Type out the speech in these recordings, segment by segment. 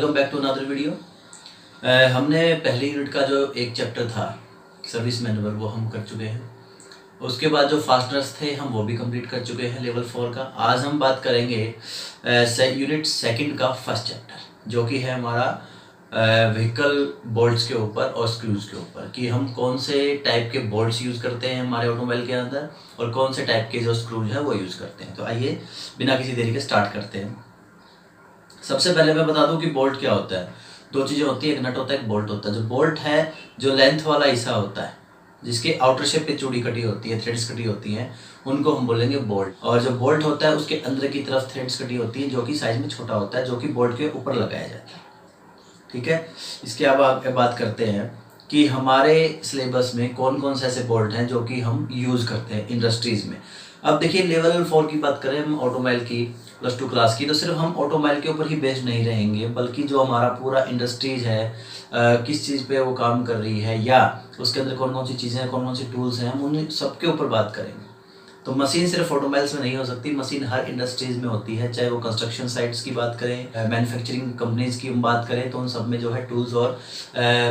Welcome back to another video. हमने पहली unit का जो एक चैप्टर था सर्विस मैनुअल वो हम कर चुके हैं। उसके बाद जो फास्टनर्स थे हम वो भी कंप्लीट कर चुके हैं लेवल 4 का। आज हम बात करेंगे यूनिट सेकंड का फर्स्ट चैप्टर जो कि है हमारा व्हीकल बोल्ट्स के ऊपर और स्क्रूज के ऊपर कि हम कौन से टाइप के बोल्ट्स यूज़ करते हैं हमारे ऑटोमोबाइल के अंदर और कौन से टाइप के जो स्क्रूज है वो यूज़ करते हैं। तो आइए बिना किसी देरी के स्टार्ट करते हैं। सबसे पहले मैं बता दूं कि बोल्ट क्या होता है। दो चीज़ें होती है, एक नट होता है, एक बोल्ट होता है। जो बोल्ट है जो लेंथ वाला हिस्सा होता है जिसके आउटर शेप पे चूड़ी कटी होती है, थ्रेड्स कटी होती हैं, उनको हम बोलेंगे बोल्ट। और जो बोल्ट होता है उसके अंदर की तरफ थ्रेड्स कटी होती है जो कि साइज में छोटा होता है, जो कि बोल्ट के ऊपर लगाया जाता है। ठीक है, इसके अब आगे बात करते हैं कि हमारे सिलेबस में कौन कौन से ऐसे बोल्ट हैं जो कि हम यूज़ करते हैं इंडस्ट्रीज़ में। अब देखिए लेवल 4 की बात करें हम ऑटोमोबाइल की +2 क्लास की, तो सिर्फ हम ऑटोमोबाइल के ऊपर ही बेस्ड नहीं रहेंगे बल्कि जो हमारा पूरा इंडस्ट्रीज है किस चीज़ पे वो काम कर रही है या उसके अंदर कौन कौन सी चीज़ें हैं, कौन कौन सी टूल्स हैं, हम उन सबके ऊपर बात करेंगे। तो मशीन सिर्फ ऑटोमोबाइल्स में नहीं हो सकती, मशीन हर इंडस्ट्रीज में होती है, चाहे वो कंस्ट्रक्शन साइट्स की बात करें, मैन्युफैक्चरिंग कंपनीज की हम बात करें, तो उन सब में जो है टूल्स और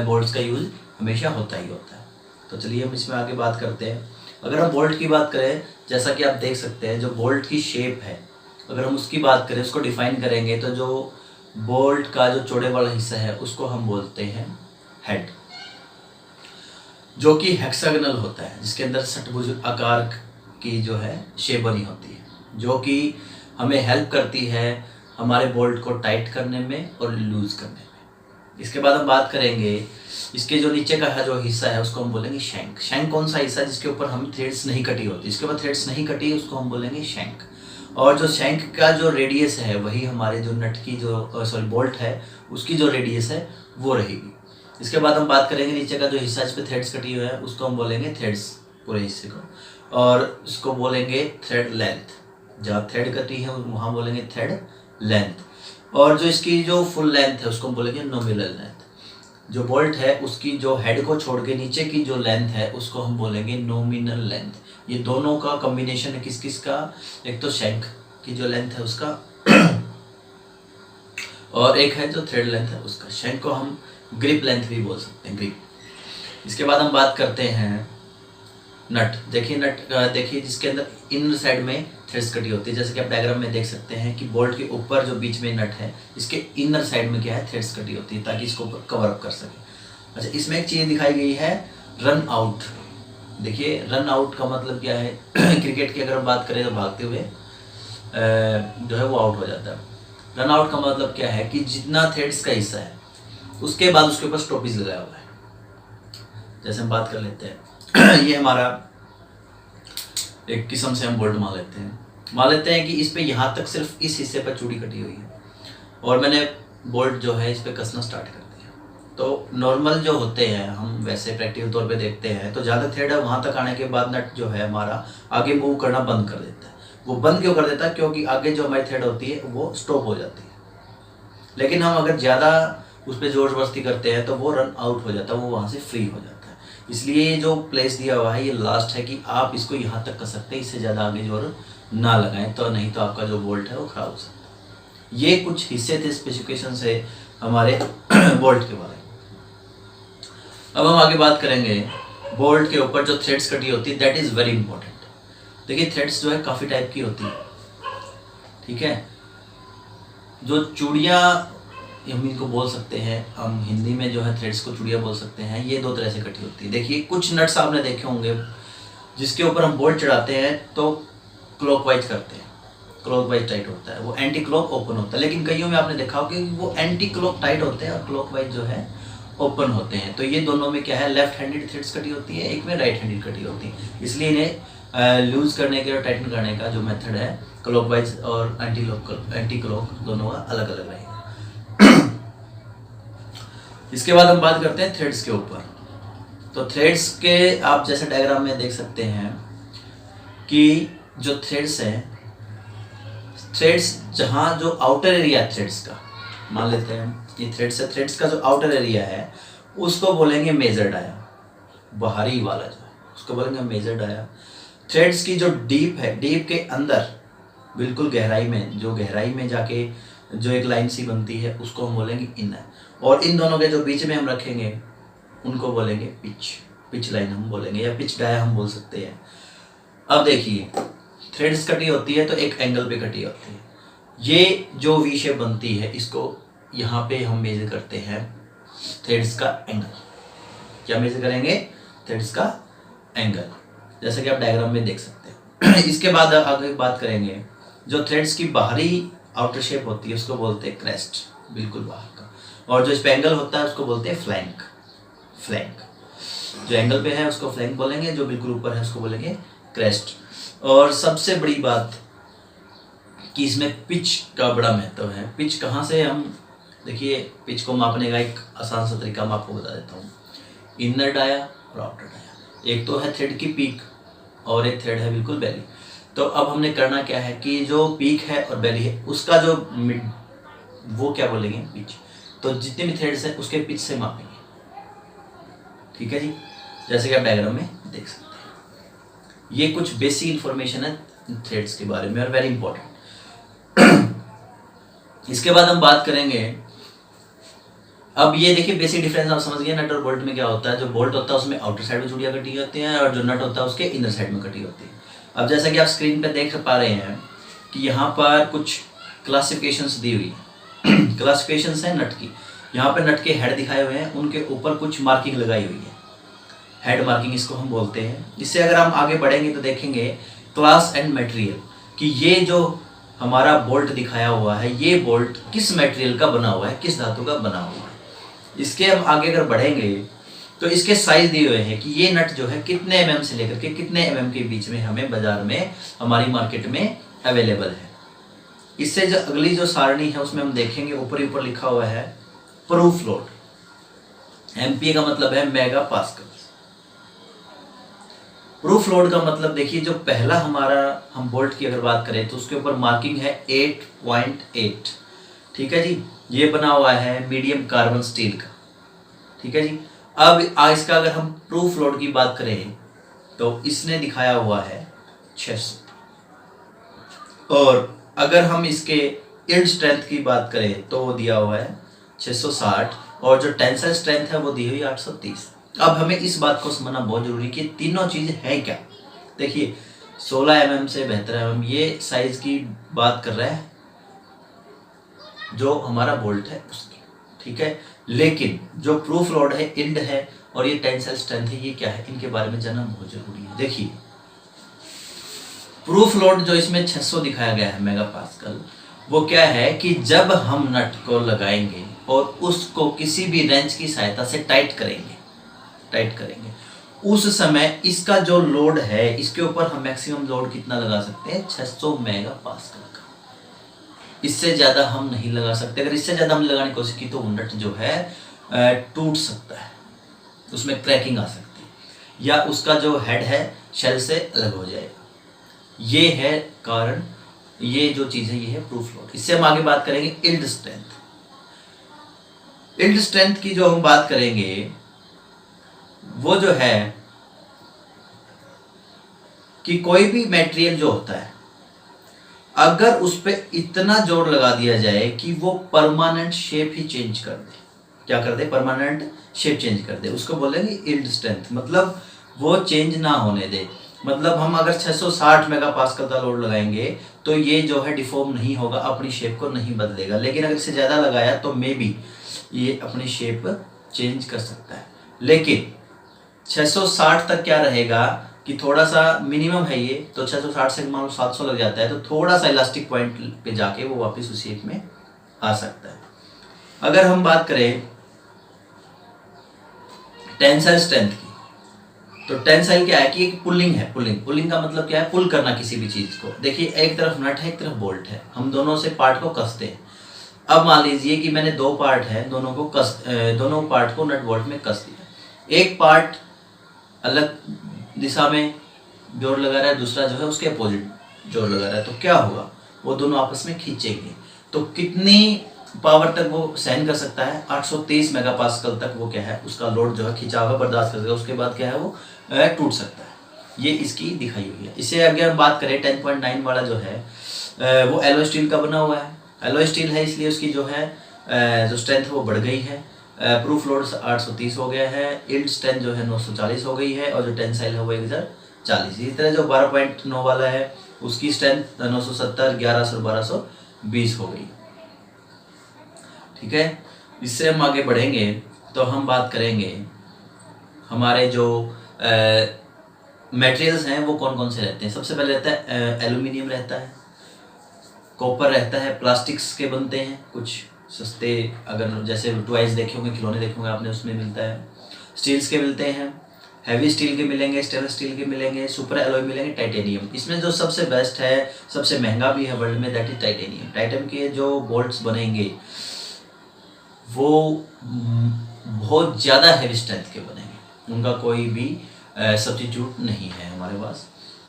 बोल्ट्स का यूज़ हमेशा होता ही होता है। तो चलिए हम इसमें आगे बात करते हैं। अगर हम बोल्ट की बात करें, जैसा कि आप देख सकते हैं जो बोल्ट की शेप है, अगर हम उसकी बात करें, उसको डिफाइन करेंगे, तो जो बोल्ट का जो चौड़े वाला हिस्सा है उसको हम बोलते हैं हेड, जो कि हेक्सागोनल होता है, जिसके अंदर षटभुज आकार की जो है शेप बनी होती है, जो कि हमें हेल्प करती है हमारे बोल्ट को टाइट करने में और लूज करने में। इसके बाद हम बात करेंगे इसके जो नीचे का है जो हिस्सा है उसको हम बोलेंगे शैंक। शैंक कौन सा हिस्सा है जिसके ऊपर हम थ्रेड्स नहीं कटी होती, इसके ऊपर थ्रेड्स नहीं कटी उसको हम बोलेंगे शैंक। और जो शैंक का जो रेडियस है वही हमारे जो नट की जो बोल्ट है उसकी जो रेडियस है वो रहेगी। इसके बाद हम बात करेंगे नीचे का जो हिस्सा जिस पे थ्रेड्स कटी हुई है उसको हम बोलेंगे थ्रेड्स, पूरे हिस्से को, और इसको बोलेंगे थ्रेड लेंथ। जहाँ थ्रेड कटी है वहाँ बोलेंगे थ्रेड लेंथ। और जो इसकी जो फुल लेंथ है उसको हम बोलेंगे नॉमिनल लेंथ। जो बोल्ट है उसकी जो हेड को छोड़ के नीचे की जो लेंथ है उसको हम बोलेंगे नॉमिनल लेंथ। ये दोनों का कॉम्बिनेशन है किस किस का, एक तो शैंक की जो लेंथ है उसका और एक है जो थ्रेड लेंथ है उसका। शैंक को हम ग्रिप लेंथ भी बोल सकते हैं, ग्रिप। इसके बाद हम बात करते हैं नट। देखिए नट देखिए जिसके अंदर इनर साइड में थ्रेड्स कटी होती है, जैसे कि आप डायग्राम में देख सकते हैं कि बोल्ट के ऊपर जो बीच में नट है इसके इनर साइड में क्या है, थ्रेड्स कटी होती है ताकि इसको कवर अप कर सके। अच्छा, इसमें एक चीज़ दिखाई गई है रन आउट। देखिए रन आउट का मतलब क्या है क्रिकेट की अगर हम बात करें तो भागते हुए जो है वो आउट हो जाता है। रन आउट का मतलब क्या है कि जितना थ्रेड्स का हिस्सा है उसके बाद उसके ऊपर स्टॉपेज लगाया हुआ है। जैसे हम बात कर लेते हैं ये हमारा एक किस्म से हम बोल्ट मान लेते हैं कि इस पे यहाँ तक सिर्फ इस हिस्से पर चूड़ी कटी हुई है और मैंने बोल्ट जो है इस पे कसना स्टार्ट कर दिया। तो नॉर्मल जो होते हैं हम वैसे प्रैक्टिकल तौर पे देखते हैं तो ज़्यादा थ्रेड है वहाँ तक आने के बाद नट जो है हमारा आगे मूव करना बंद कर देता है। वो बंद क्यों कर देता है, क्योंकि आगे जो हमारी थ्रेड होती है वो स्टॉप हो जाती है। लेकिन हम अगर ज़्यादा उस पर जोर जबरदस्ती करते हैं तो वो रन आउट हो जाता है, वो वहाँ से फ्री हो जाता है। इसलिए ये जो प्लेस दिया हुआ है ये लास्ट है कि आप इसको यहाँ तक कर सकते हैं, इससे ज़्यादा आगे जोर ना लगाएं, तो नहीं तो आपका जो बोल्ट है वो ख़राब हो सकता है। ये कुछ हिस्से थे स्पेसिफिकेशन से हमारे बोल्ट के बारे में। अब हम आगे बात करेंगे बोल्ट के ऊपर जो थ्रेड्स कटी होती है, दैट इज़ वेरी इंपॉर्टेंट। देखिए थ्रेड्स जो है काफ़ी टाइप की होती है, ठीक है। जो चूड़ियाँ हम इनको बोल सकते हैं, हम हिंदी में जो है थ्रेड्स को चूड़ियाँ बोल सकते हैं, ये दो तरह से कटी होती है। देखिए कुछ नट्स आपने देखे होंगे जिसके ऊपर हम बोल्ट चढ़ाते हैं तो क्लॉकवाइज करते हैं, क्लॉकवाइज टाइट होता है, वो एंटी क्लॉक ओपन होता है। लेकिन कईयों में आपने देखा होगा कि वो एंटी क्लॉक टाइट होते हैं और क्लॉकवाइज जो है ओपन होते हैं। तो ये दोनों में क्या है, लेफ्ट हैंडेड थ्रेड्स कटी होती है, एक में राइट हैंडेड कटी होती है। इसलिए इन्हें लूज करने के और टाइटन करने का जो मेथड है क्लॉकवाइज और एंटी क्लॉक दोनों का अलग अलग रहेगा। इसके बाद हम बात करते हैं थ्रेड्स के ऊपर। तो थ्रेड्स के आप जैसे डायग्राम में देख सकते हैं कि जो थ्रेड्स हैं, थ्रेड्स जहाँ जो आउटर एरिया थ्रेड्स का, मान लेते हैं ये थ्रेड्स है, थ्रेड्स का जो आउटर एरिया है उसको बोलेंगे मेजर डाया, बाहरी वाला जो है उसको बोलेंगे मेजर डाया। थ्रेड्स की जो डीप है, डीप के अंदर बिल्कुल गहराई में, जो गहराई में जाके जो एक लाइन सी बनती है उसको हम बोलेंगे इनर, और इन दोनों के जो बीच में हम रखेंगे उनको बोलेंगे पिच लाइन हम बोलेंगे, या पिच डाया हम बोल सकते हैं। अब देखिए थ्रेड्स कटी होती है तो एक एंगल पे कटी होती है। ये जो वी शेप बनती है इसको यहाँ पे हम मेजर करते हैं थ्रेड्स का एंगल। क्या मेजर करेंगे? थ्रेड्स का एंगल, जैसा कि आप डायग्राम में देख सकते हैं। इसके बाद आगे बात करेंगे जो थ्रेड्स की बाहरी आउटर शेप होती है उसको बोलते हैं क्रेस्ट, बिल्कुल बाहर का, और जो इस पे एंगल होता है उसको बोलते हैं फ्लैंक। जो एंगल पे है उसको फ्लैंक बोलेंगे, जो बिल्कुल ऊपर है उसको बोलेंगे क्रेस्ट। और सबसे बड़ी बात कि इसमें पिच का बड़ा महत्व है। पिच कहाँ से हम देखिए, पिच को मापने का एक आसान सा तरीका मैं आपको बता देता हूँ। इनर डाया और आउटर डाया, एक तो है थ्रेड की पीक और एक थ्रेड है बिल्कुल बेली। तो अब हमने करना क्या है कि जो पीक है और बेली है उसका जो मिड, वो क्या बोलेंगे? पिच। तो जितने भी थ्रेड्स हैं उसके पिच से मापेंगे, ठीक है जी, जैसे कि आप डायग्राम में देख सकते हैं। ये कुछ बेसिक इंफॉर्मेशन है थ्रेड्स के बारे में और वेरी इंपॉर्टेंट। इसके बाद हम बात करेंगे, अब ये देखिए बेसिक डिफरेंस आप समझ गए नट और बोल्ट में क्या होता है। जो बोल्ट होता है उसमें आउटर साइड में चूड़ियां कटी होती हैं और जो नट होता है उसके इनर साइड में कटी होती है। अब जैसा कि आप स्क्रीन पे देख पा रहे हैं कि यहाँ पर कुछ क्लासिफिकेशंस दी हुई है। क्लासिफिकेशंस हैं नट की। यहाँ पर नट के हेड दिखाए हुए हैं, उनके ऊपर कुछ मार्किंग लगाई हुई है, हेड मार्किंग इसको हम बोलते हैं। इससे अगर हम आगे बढ़ेंगे तो देखेंगे क्लास एंड मटेरियल, कि ये जो हमारा बोल्ट दिखाया हुआ है ये बोल्ट किस मटेरियल का बना हुआ है, किस धातु का बना हुआ है। इसके हम आगे अगर बढ़ेंगे तो इसके साइज दिए हुए हैं कि ये नट जो है कितने mm से लेकर के कितने mm के बीच में हमें बाजार में हमारी मार्केट में अवेलेबल है। इससे जो अगली जो सारणी है उसमें हम देखेंगे ऊपर ही ऊपर लिखा हुआ है प्रूफ लोड। एमपी का मतलब है मेगा पास्कल। प्रूफ लोड का मतलब देखिए, जो पहला हमारा हम बोल्ट की अगर बात करें तो उसके ऊपर मार्किंग है 8.8, ठीक है जी। ये बना हुआ है मीडियम कार्बन स्टील का, ठीक है जी। अब इसका अगर हम प्रूफ लोड की बात करें तो इसने दिखाया हुआ है 600, और अगर हम इसके यील्ड स्ट्रेंथ की बात करें तो वो दिया हुआ है 660, और जो टेंसाइल स्ट्रेंथ है वो दी हुई 830। अब हमें इस बात को समझना बहुत जरूरी कि तीनों चीज़ है क्या। देखिए 16 mm से 72 mm ये साइज की बात कर रहा है जो हमारा बोल्ट है उसकी, ठीक है। लेकिन जो प्रूफ लोड है, यील्ड है और ये टेंसाइल स्ट्रेंथ है, ये क्या है, इनके बारे में जानना बहुत जरूरी है। देखिए प्रूफ लोड जो इसमें 600 दिखाया गया है मेगा पास्कल, वो क्या है कि जब हम नट को लगाएंगे और उसको किसी भी रेंच की सहायता से टाइट करेंगे उस समय इसका जो लोड है इसके ऊपर हम मैक्सिमम लोड कितना लगा सकते हैं? 600 मेगा पास्कल का। इससे ज़्यादा हम नहीं लगा सकते। अगर इससे ज़्यादा हम लगाने की कोशिश की तो नट जो है टूट सकता है, उसमें क्रैकिंग आ सकती है, या उसका जो हेड है शेल से अलग हो जाएगा। ये है कारण, ये जो चीज़ है ये है प्रूफ लोड। इससे हम आगे बात करेंगे यील्ड स्ट्रेंथ। यील्ड स्ट्रेंथ की जो हम बात करेंगे वो जो है कि कोई भी मटेरियल जो होता है अगर उस पर इतना जोर लगा दिया जाए कि वो परमानेंट शेप ही चेंज कर दे, क्या कर दे? परमानेंट शेप चेंज कर दे, उसको बोलेंगे यील्ड स्ट्रेंथ। मतलब वो चेंज ना होने दे। मतलब हम अगर 660 मेगापास्कल का लोड लगाएंगे तो ये जो है डिफॉर्म नहीं होगा, अपनी शेप को नहीं बदलेगा। लेकिन अगर इससे ज़्यादा लगाया तो मे बी ये अपनी शेप चेंज कर सकता है। लेकिन 660 तक क्या रहेगा कि थोड़ा सा मिनिमम है ये, तो 660 से मान लो 700 लग जाता है तो थोड़ा सा इलास्टिक पॉइंट पे जाके वो वापस उस शेप में आ सकता है। अगर हम बात करें टेंसाइल स्ट्रेंथ की, तो टेंसाइल क्या है कि एक पुलिंग है। पुलिंग का मतलब क्या है? पुल करना किसी भी चीज को। देखिए एक तरफ नट है, एक तरफ बोल्ट है, हम दोनों से पार्ट को कसते हैं। अब मान लीजिए कि मैंने दो पार्ट है, दोनों पार्ट को नट बोल्ट में कस दिया। एक पार्ट अलग दिशा में जोर लगा रहा है, दूसरा जो है उसके अपोजिट जोर लगा रहा है, तो क्या होगा? वो दोनों आपस में खींचेंगे। तो कितनी पावर तक वो सहन कर सकता है? 830 मेगापास्कल तक वो क्या है, उसका लोड जो है खिंचा हुआ बर्दाश्त कर सकता है। उसके बाद क्या है, वो टूट सकता है। ये इसकी दिखाई हुई है। इससे अगर हम बात करें 10.9 वाला जो है वो एलो स्टील का बना हुआ है, एलॉय स्टील है इसलिए उसकी जो है जो स्ट्रेंथ है वो बढ़ गई है। प्रूफ लोड 830 हो गया है, यील्ड स्ट्रेंथ जो है 940 हो गई है, और जो टेंसाइल है वो 1040। इसी तरह जो 12.9 वाला है उसकी स्ट्रेंथ 970, 1100, 1220 हो गई। ठीक है, इससे हम आगे बढ़ेंगे तो हम बात करेंगे हमारे जो मटेरियल्स हैं वो कौन कौन से रहते हैं। सबसे पहले रहता है एल्यूमिनियम रहता है, कॉपर रहता है, प्लास्टिक्स के बनते हैं कुछ सस्ते, अगर जैसे टॉयज देखे होंगे, खिलौने देखे होंगे आपने, उसमें मिलता है। स्टील्स के मिलते हैं, हैवी स्टील के मिलेंगे, स्टेनलेस स्टील के मिलेंगे, सुपर एलॉय मिलेंगे, टाइटेनियम। इसमें जो सबसे बेस्ट है, सबसे महंगा भी है वर्ल्ड में, दैट इज टाइटेनियम। टाइटेनियम के जो बोल्ट्स बनेंगे वो बहुत ज़्यादा हैवी स्ट्रेंथ के बनेंगे, उनका कोई भी सब्स्टिट्यूट नहीं है हमारे पास।